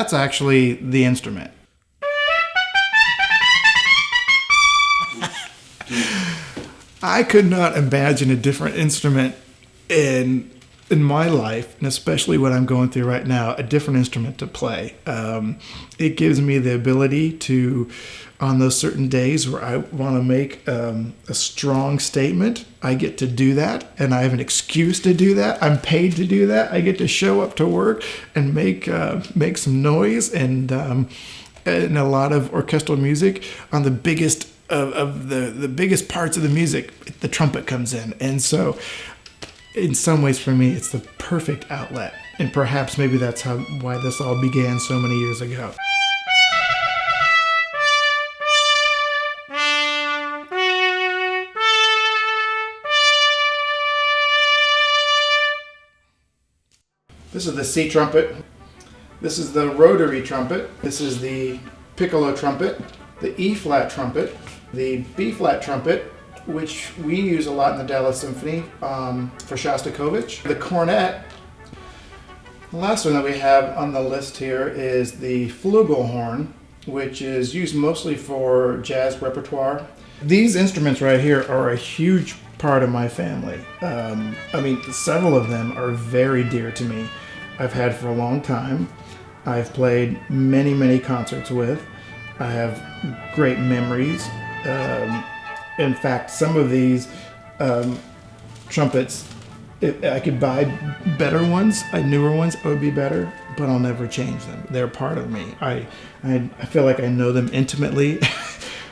that's actually the instrument. I could not imagine a different instrument in my life, and especially what I'm going through right now, a different instrument to play. It gives me the ability to, on those certain days where I want to make a strong statement, I get to do that, and I have an excuse to do that. I'm paid to do that. I get to show up to work and make some noise, and a lot of orchestral music on the biggest of the biggest parts of the music, the trumpet comes in. And so in some ways for me, it's the perfect outlet. And perhaps maybe that's why this all began so many years ago. This is the C trumpet. This is the rotary trumpet. This is the piccolo trumpet, the E flat trumpet, the B flat trumpet, which we use a lot in the Dallas Symphony for Shostakovich. The cornet. The last one that we have on the list here is the flugelhorn, which is used mostly for jazz repertoire. These instruments right here are a huge part of my family. Several of them are very dear to me. I've had for a long time. I've played many, many concerts with. I have great memories. In fact, some of these trumpets, if I could buy better ones, newer ones, it would be better, but I'll never change them. They're part of me. I feel like I know them intimately.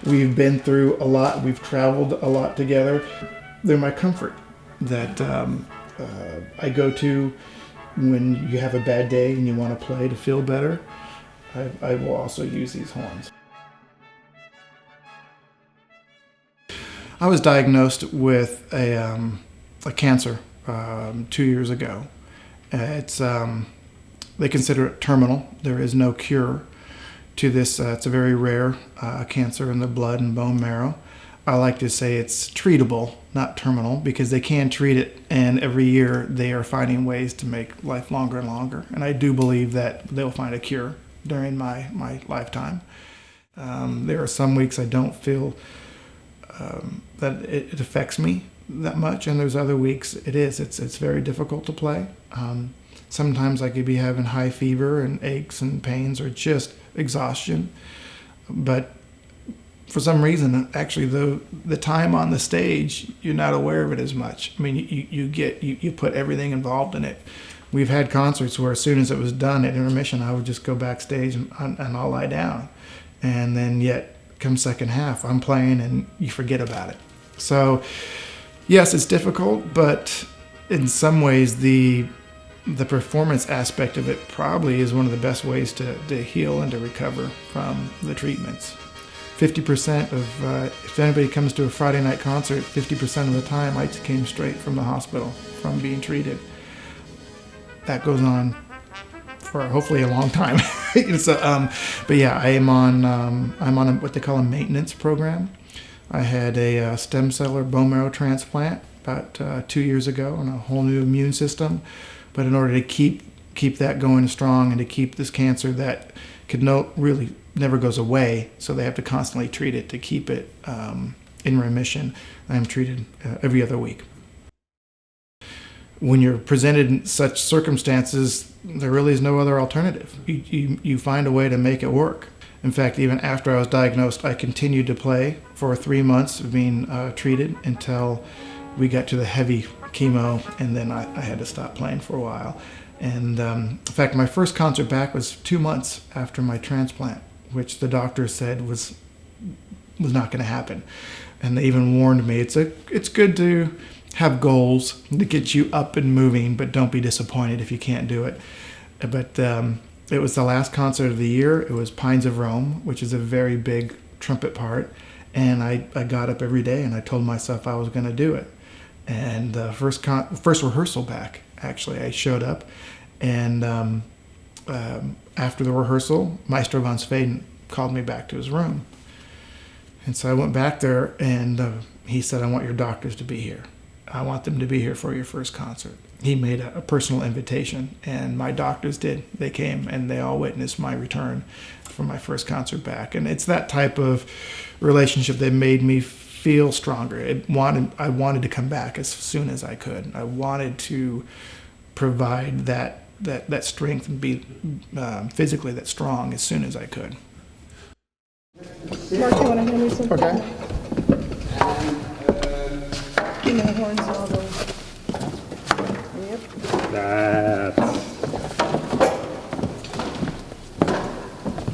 We've been through a lot. We've traveled a lot together. They're my comfort that I go to when you have a bad day and you want to play to feel better. I will also use these horns. I was diagnosed with a cancer 2 years ago. They consider it terminal. There is no cure to this. It's a very rare cancer in the blood and bone marrow. I like to say it's treatable, not terminal, because they can treat it, and every year they are finding ways to make life longer and longer. And I do believe that they'll find a cure during my lifetime. There are some weeks I don't feel that it affects me that much, and there's other weeks it's very difficult to play. Sometimes I could be having high fever and aches and pains or just exhaustion, but for some reason, actually, the time on the stage, you're not aware of it as much. I mean, you put everything involved in it. We've had concerts where as soon as it was done at intermission, I would just go backstage and I'll lie down, and then yet come second half, I'm playing and you forget about it. So yes, it's difficult, but in some ways the performance aspect of it probably is one of the best ways to heal and to recover from the treatments. 50% of, if anybody comes to a Friday night concert, 50% of the time I came straight from the hospital from being treated. That goes on for hopefully a long time. But yeah, I'm on what they call a maintenance program. I had a stem cell or bone marrow transplant about 2 years ago and a whole new immune system. But in order to keep that going strong and to keep this cancer that could really never goes away, so they have to constantly treat it to keep it in remission. I'm treated every other week. When you're presented in such circumstances, there really is no other alternative. You find a way to make it work. In fact, even after I was diagnosed, I continued to play for 3 months of being treated until we got to the heavy chemo, and then I had to stop playing for a while. And in fact, my first concert back was 2 months after my transplant, which the doctor said was not going to happen. And they even warned me, it's good to have goals to get you up and moving, but don't be disappointed if you can't do it. But it was the last concert of the year. It was Pines of Rome, which is a very big trumpet part. And I got up every day and I told myself I was going to do it. And the first rehearsal back, actually, I showed up, and after the rehearsal, Maestro von Sveden called me back to his room. And so I went back there, and he said, I want your doctors to be here. I want them to be here for your first concert. he made a personal invitation, and my doctors did. They came and they all witnessed my return from my first concert back. And it's that type of relationship that made me feel stronger. I wanted to come back as soon as I could. I wanted to provide that strength and be physically that strong as soon as I could. Mark, you want to hand me something? Okay. Give me the horns and all those.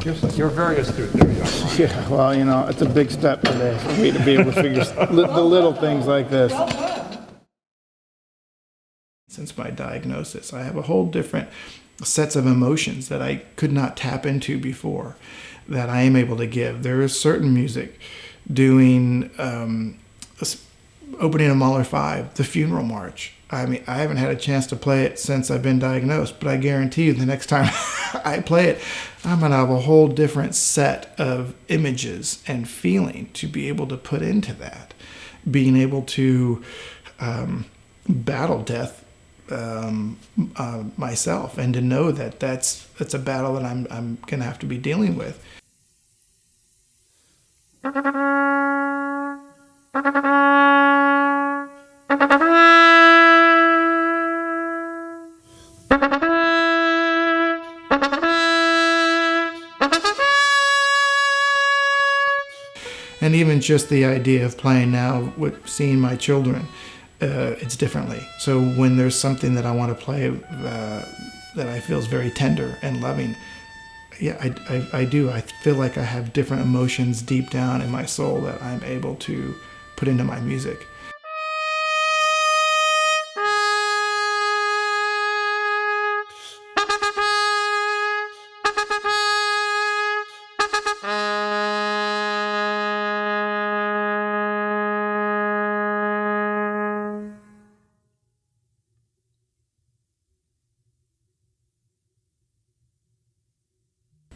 Yep. You're very astute there, young man. Yeah, well, you know, it's a big step today for me to be able to figure the little things like this. Since my diagnosis, I have a whole different sets of emotions that I could not tap into before that I am able to give. There is certain music, doing opening of Mahler 5, the Funeral March. I mean, I haven't had a chance to play it since I've been diagnosed, but I guarantee you the next time I play it, I'm going to have a whole different set of images and feeling to be able to put into that. Being able to battle death myself, and to know that that's a battle that I'm going to have to be dealing with. And even just the idea of playing now with seeing my children, it's differently. So when there's something that I want to play that I feel is very tender and loving, yeah, I do. I feel like I have different emotions deep down in my soul that I'm able to put into my music.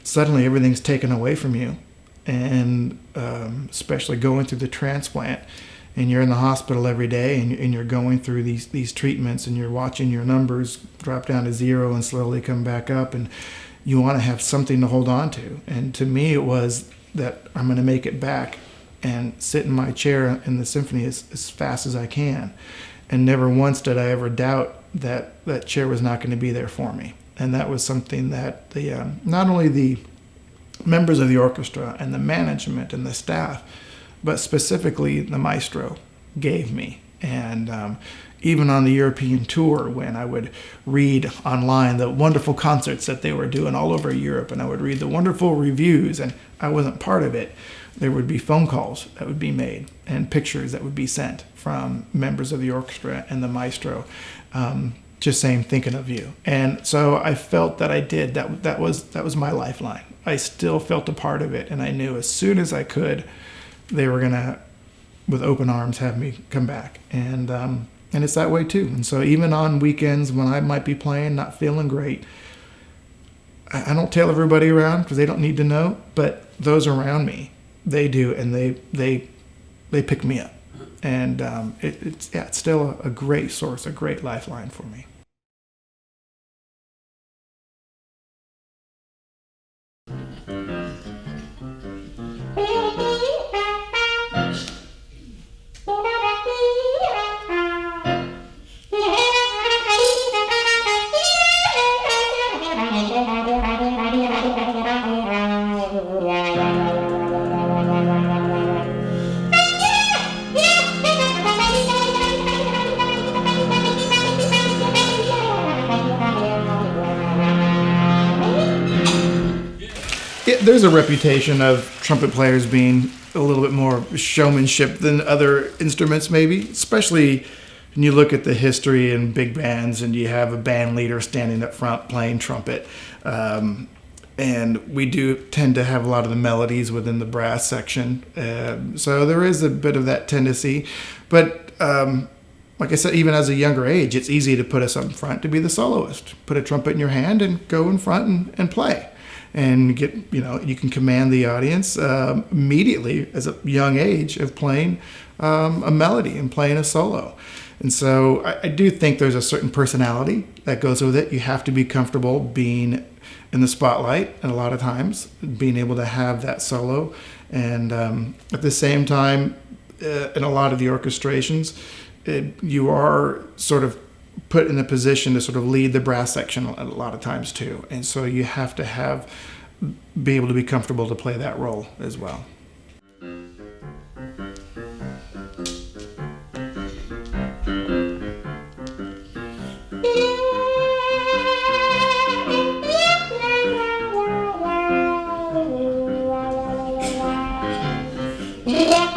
Suddenly everything's taken away from you, and especially going through the transplant, and you're in the hospital every day, and you're going through these treatments, and you're watching your numbers drop down to 0 and slowly come back up, and you want to have something to hold on to. And to me it was that I'm going to make it back and sit in my chair in the symphony as fast as I can. And never once did I ever doubt that that chair was not going to be there for me. And that was something that the not only the members of the orchestra and the management and the staff, but specifically the maestro gave me. And even on the European tour, when I would read online the wonderful concerts that they were doing all over Europe, and I would read the wonderful reviews, and I wasn't part of it, there would be phone calls that would be made and pictures that would be sent from members of the orchestra and the maestro, just saying, thinking of you. And so I felt that I did. That was my lifeline. I still felt a part of it, and I knew as soon as I could, they were gonna, with open arms, have me come back. And it's that way too. And so even on weekends when I might be playing, not feeling great, I don't tell everybody around because they don't need to know, but those around me, they do, and they pick me up. And it's still a great source, a great lifeline for me. There's a reputation of trumpet players being a little bit more showmanship than other instruments, maybe, especially when you look at the history in big bands and you have a band leader standing up front playing trumpet. And we do tend to have a lot of the melodies within the brass section. So there is a bit of that tendency. But like I said, even as a younger age, it's easy to put us up front to be the soloist. Put a trumpet in your hand and go in front and play. And get, you can command the audience immediately as a young age of playing a melody and playing a solo. And so I do think there's a certain personality that goes with it. You have to be comfortable being in the spotlight, and a lot of times being able to have that solo. And at the same time, in a lot of the orchestrations, you are sort of put in a position to sort of lead the brass section a lot of times too. And so you have to be able to be comfortable to play that role as well. Yeah.